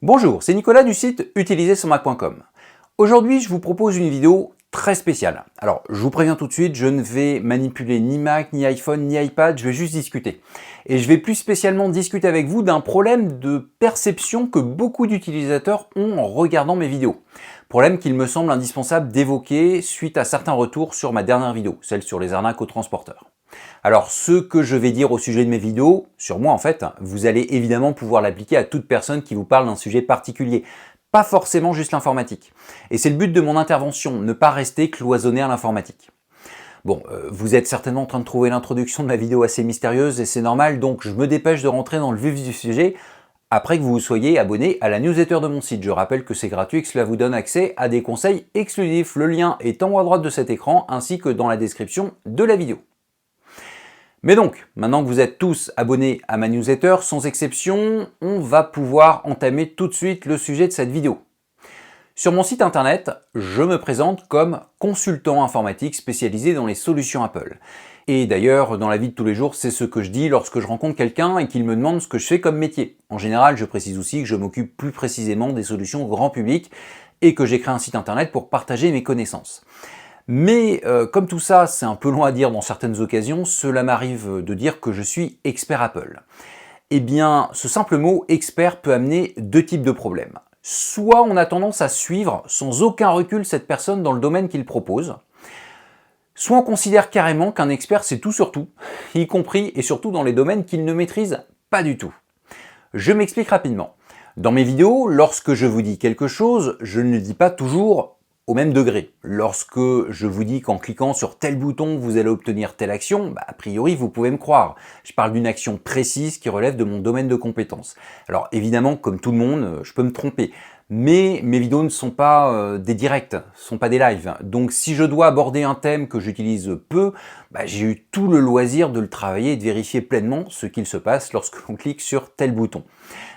Bonjour, c'est Nicolas du site utilisersonmac.com. Aujourd'hui, je vous propose une vidéo très spéciale. Alors, je vous préviens tout de suite, je ne vais manipuler ni Mac, ni iPhone, ni iPad, je vais juste discuter. Et je vais plus spécialement discuter avec vous d'un problème de perception que beaucoup d'utilisateurs ont en regardant mes vidéos. Problème qu'il me semble indispensable d'évoquer suite à certains retours sur ma dernière vidéo, celle sur les arnaques aux transporteurs. Alors, ce que je vais dire au sujet de mes vidéos, sur moi en fait, vous allez évidemment pouvoir l'appliquer à toute personne qui vous parle d'un sujet particulier, pas forcément juste l'informatique. Et c'est le but de mon intervention, ne pas rester cloisonné à l'informatique. Bon, vous êtes certainement en train de trouver l'introduction de ma vidéo assez mystérieuse et c'est normal, donc je me dépêche de rentrer dans le vif du sujet après que vous vous soyez abonné à la newsletter de mon site. Je rappelle que c'est gratuit et que cela vous donne accès à des conseils exclusifs. Le lien est en haut à droite de cet écran ainsi que dans la description de la vidéo. Mais donc, maintenant que vous êtes tous abonnés à ma newsletter, sans exception, on va pouvoir entamer tout de suite le sujet de cette vidéo. Sur mon site internet, je me présente comme consultant informatique spécialisé dans les solutions Apple. Et d'ailleurs, dans la vie de tous les jours, c'est ce que je dis lorsque je rencontre quelqu'un et qu'il me demande ce que je fais comme métier. En général, je précise aussi que je m'occupe plus précisément des solutions grand public et que j'ai créé un site internet pour partager mes connaissances. Mais comme tout ça, c'est un peu long à dire dans certaines occasions, cela m'arrive de dire que je suis expert Apple. Eh bien, ce simple mot expert peut amener deux types de problèmes. Soit on a tendance à suivre sans aucun recul cette personne dans le domaine qu'il propose, soit on considère carrément qu'un expert c'est tout sur tout, y compris et surtout dans les domaines qu'il ne maîtrise pas du tout. Je m'explique rapidement. Dans mes vidéos, lorsque je vous dis quelque chose, je ne le dis pas toujours au même degré. Lorsque je vous dis qu'en cliquant sur tel bouton, vous allez obtenir telle action, a priori, vous pouvez me croire. Je parle d'une action précise qui relève de mon domaine de compétences. Alors évidemment, comme tout le monde, je peux me tromper. Mais mes vidéos ne sont pas des directs, ne sont pas des lives. Donc si je dois aborder un thème que j'utilise peu, j'ai eu tout le loisir de le travailler et de vérifier pleinement ce qu'il se passe lorsque l'on clique sur tel bouton.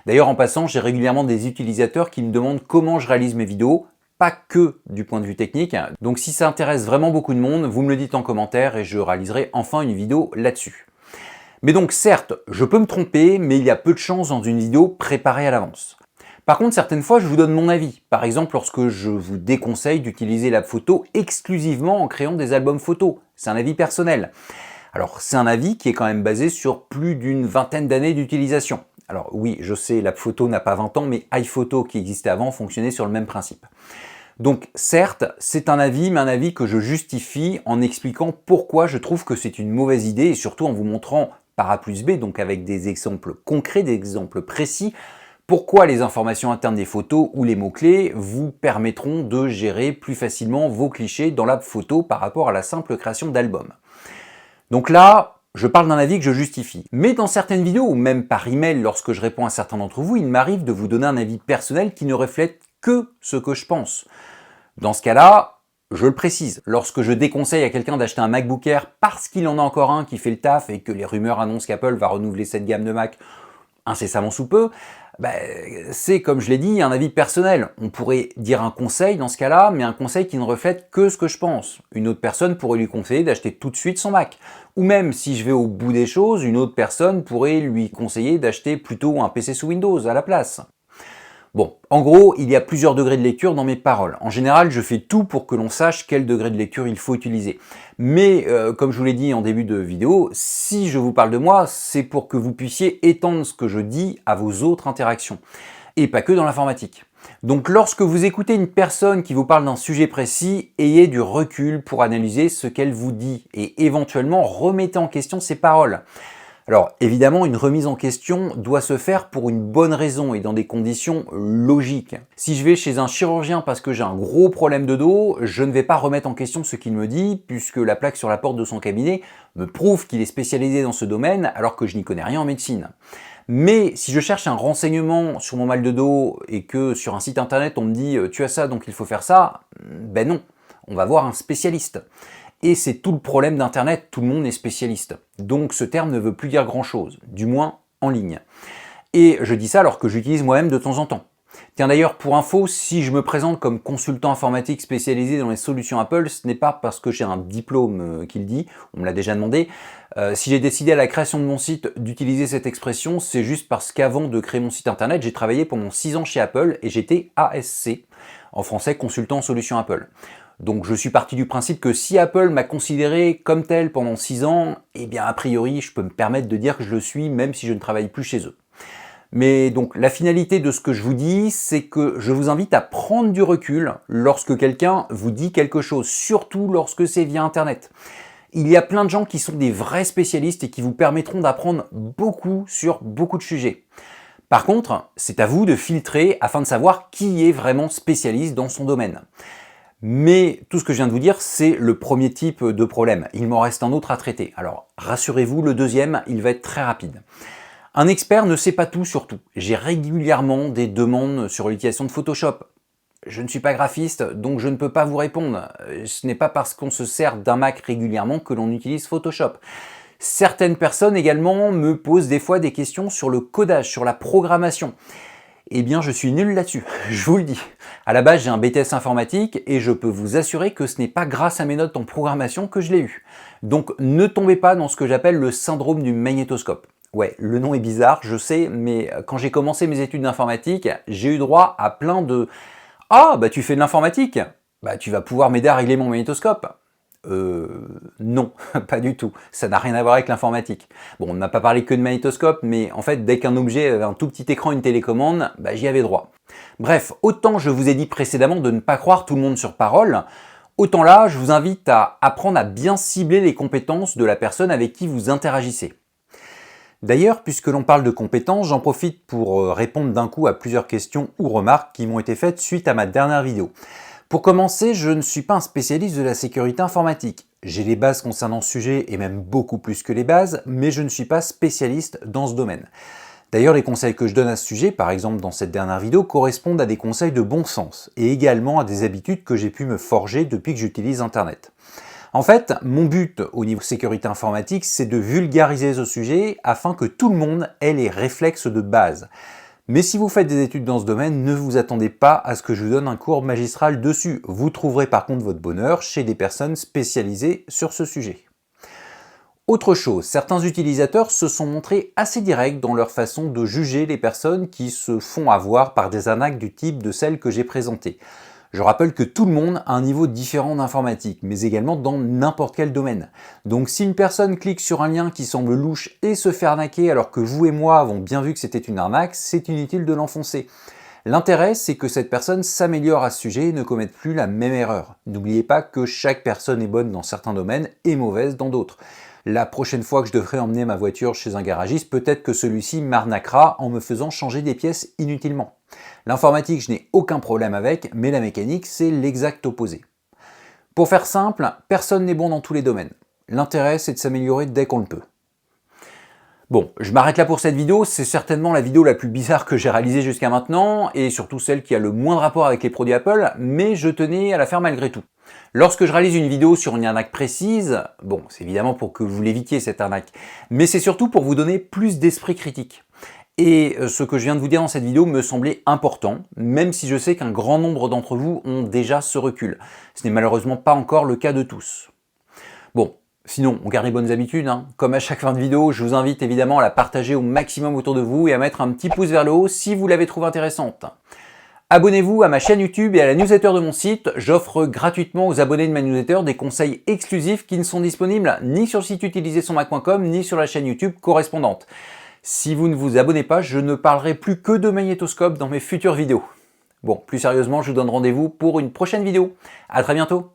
D'ailleurs, en passant, j'ai régulièrement des utilisateurs qui me demandent comment je réalise mes vidéos, pas que du point de vue technique. Donc si ça intéresse vraiment beaucoup de monde, vous me le dites en commentaire et je réaliserai enfin une vidéo là-dessus. Mais donc certes, je peux me tromper, mais il y a peu de chances dans une vidéo préparée à l'avance. Par contre, certaines fois, je vous donne mon avis. Par exemple, lorsque je vous déconseille d'utiliser la photo exclusivement en créant des albums photos. C'est un avis personnel. Alors, c'est un avis qui est quand même basé sur plus d'une vingtaine d'années d'utilisation. Alors oui, je sais, la photo n'a pas 20 ans, mais iPhoto qui existait avant fonctionnait sur le même principe. Donc certes, c'est un avis, mais un avis que je justifie en expliquant pourquoi je trouve que c'est une mauvaise idée et surtout en vous montrant par A plus B, donc avec des exemples concrets, des exemples précis, pourquoi les informations internes des photos ou les mots-clés vous permettront de gérer plus facilement vos clichés dans la photo par rapport à la simple création d'albums. Donc là, je parle d'un avis que je justifie. Mais dans certaines vidéos, ou même par email lorsque je réponds à certains d'entre vous, il m'arrive de vous donner un avis personnel qui ne reflète que ce que je pense. Dans ce cas-là, je le précise, lorsque je déconseille à quelqu'un d'acheter un MacBook Air parce qu'il en a encore un qui fait le taf et que les rumeurs annoncent qu'Apple va renouveler cette gamme de Mac incessamment sous peu, c'est, comme je l'ai dit, un avis personnel. On pourrait dire un conseil dans ce cas-là, mais un conseil qui ne reflète que ce que je pense. Une autre personne pourrait lui conseiller d'acheter tout de suite son Mac. Ou même, si je vais au bout des choses, une autre personne pourrait lui conseiller d'acheter plutôt un PC sous Windows à la place. Bon, en gros, il y a plusieurs degrés de lecture dans mes paroles. En général, je fais tout pour que l'on sache quel degré de lecture il faut utiliser. Mais, comme je vous l'ai dit en début de vidéo, si je vous parle de moi, c'est pour que vous puissiez étendre ce que je dis à vos autres interactions. Et pas que dans l'informatique. Donc lorsque vous écoutez une personne qui vous parle d'un sujet précis, ayez du recul pour analyser ce qu'elle vous dit et éventuellement remettez en question ses paroles. Alors évidemment, une remise en question doit se faire pour une bonne raison et dans des conditions logiques. Si je vais chez un chirurgien parce que j'ai un gros problème de dos, je ne vais pas remettre en question ce qu'il me dit puisque la plaque sur la porte de son cabinet me prouve qu'il est spécialisé dans ce domaine alors que je n'y connais rien en médecine. Mais si je cherche un renseignement sur mon mal de dos et que sur un site internet on me dit « tu as ça donc il faut faire ça », ben non, on va voir un spécialiste. Et c'est tout le problème d'Internet, tout le monde est spécialiste. Donc ce terme ne veut plus dire grand-chose, du moins en ligne. Et je dis ça alors que j'utilise moi-même de temps en temps. Tiens d'ailleurs, pour info, si je me présente comme consultant informatique spécialisé dans les solutions Apple, ce n'est pas parce que j'ai un diplôme qui le dit, on me l'a déjà demandé. Si j'ai décidé à la création de mon site d'utiliser cette expression, c'est juste parce qu'avant de créer mon site internet, j'ai travaillé pendant 6 ans chez Apple et j'étais ASC, en français consultant en solutions Apple. Donc je suis parti du principe que si Apple m'a considéré comme tel pendant 6 ans, eh bien a priori je peux me permettre de dire que je le suis même si je ne travaille plus chez eux. Mais donc la finalité de ce que je vous dis, c'est que je vous invite à prendre du recul lorsque quelqu'un vous dit quelque chose, surtout lorsque c'est via Internet. Il y a plein de gens qui sont des vrais spécialistes et qui vous permettront d'apprendre beaucoup sur beaucoup de sujets. Par contre, c'est à vous de filtrer afin de savoir qui est vraiment spécialiste dans son domaine. Mais tout ce que je viens de vous dire, c'est le premier type de problème. Il m'en reste un autre à traiter. Alors rassurez-vous, le deuxième, il va être très rapide. Un expert ne sait pas tout sur tout. J'ai régulièrement des demandes sur l'utilisation de Photoshop. Je ne suis pas graphiste, donc je ne peux pas vous répondre. Ce n'est pas parce qu'on se sert d'un Mac régulièrement que l'on utilise Photoshop. Certaines personnes également me posent des fois des questions sur le codage, sur la programmation. Eh bien, je suis nul là-dessus, je vous le dis. À la base, j'ai un BTS informatique et je peux vous assurer que ce n'est pas grâce à mes notes en programmation que je l'ai eu. Donc, ne tombez pas dans ce que j'appelle le syndrome du magnétoscope. Ouais, le nom est bizarre, je sais, mais quand j'ai commencé mes études d'informatique, j'ai eu droit à plein de « Ah, bah tu fais de l'informatique, bah tu vas pouvoir m'aider à régler mon magnétoscope ». Non, pas du tout. Ça n'a rien à voir avec l'informatique. Bon, on n'a pas parlé que de magnétoscope, mais en fait, dès qu'un objet avait un tout petit écran, une télécommande, bah j'y avais droit. Bref, autant je vous ai dit précédemment de ne pas croire tout le monde sur parole, autant là, je vous invite à apprendre à bien cibler les compétences de la personne avec qui vous interagissez. D'ailleurs, puisque l'on parle de compétences, j'en profite pour répondre d'un coup à plusieurs questions ou remarques qui m'ont été faites suite à ma dernière vidéo. Pour commencer, je ne suis pas un spécialiste de la sécurité informatique. J'ai les bases concernant ce sujet et même beaucoup plus que les bases, mais je ne suis pas spécialiste dans ce domaine. D'ailleurs, les conseils que je donne à ce sujet, par exemple dans cette dernière vidéo, correspondent à des conseils de bon sens et également à des habitudes que j'ai pu me forger depuis que j'utilise Internet. En fait, mon but au niveau sécurité informatique, c'est de vulgariser ce sujet afin que tout le monde ait les réflexes de base. Mais si vous faites des études dans ce domaine, ne vous attendez pas à ce que je vous donne un cours magistral dessus. Vous trouverez par contre votre bonheur chez des personnes spécialisées sur ce sujet. Autre chose, certains utilisateurs se sont montrés assez directs dans leur façon de juger les personnes qui se font avoir par des arnaques du type de celles que j'ai présentées. Je rappelle que tout le monde a un niveau différent d'informatique, mais également dans n'importe quel domaine. Donc si une personne clique sur un lien qui semble louche et se fait arnaquer alors que vous et moi avons bien vu que c'était une arnaque, c'est inutile de l'enfoncer. L'intérêt, c'est que cette personne s'améliore à ce sujet et ne commette plus la même erreur. N'oubliez pas que chaque personne est bonne dans certains domaines et mauvaise dans d'autres. La prochaine fois que je devrais emmener ma voiture chez un garagiste, peut-être que celui-ci m'arnaquera en me faisant changer des pièces inutilement. L'informatique, je n'ai aucun problème avec, mais la mécanique, c'est l'exact opposé. Pour faire simple, personne n'est bon dans tous les domaines. L'intérêt, c'est de s'améliorer dès qu'on le peut. Bon, je m'arrête là pour cette vidéo, c'est certainement la vidéo la plus bizarre que j'ai réalisée jusqu'à maintenant, et surtout celle qui a le moins de rapport avec les produits Apple, mais je tenais à la faire malgré tout. Lorsque je réalise une vidéo sur une arnaque précise, bon, c'est évidemment pour que vous l'évitiez cette arnaque, mais c'est surtout pour vous donner plus d'esprit critique. Et ce que je viens de vous dire dans cette vidéo me semblait important, même si je sais qu'un grand nombre d'entre vous ont déjà ce recul. Ce n'est malheureusement pas encore le cas de tous. Bon, sinon, on garde les bonnes habitudes, hein. Comme à chaque fin de vidéo, je vous invite évidemment à la partager au maximum autour de vous et à mettre un petit pouce vers le haut si vous l'avez trouvée intéressante. Abonnez-vous à ma chaîne YouTube et à la newsletter de mon site. J'offre gratuitement aux abonnés de ma newsletter des conseils exclusifs qui ne sont disponibles ni sur le site utilisersonmac.com ni sur la chaîne YouTube correspondante. Si vous ne vous abonnez pas, je ne parlerai plus que de magnétoscope dans mes futures vidéos. Bon, plus sérieusement, je vous donne rendez-vous pour une prochaine vidéo. À très bientôt.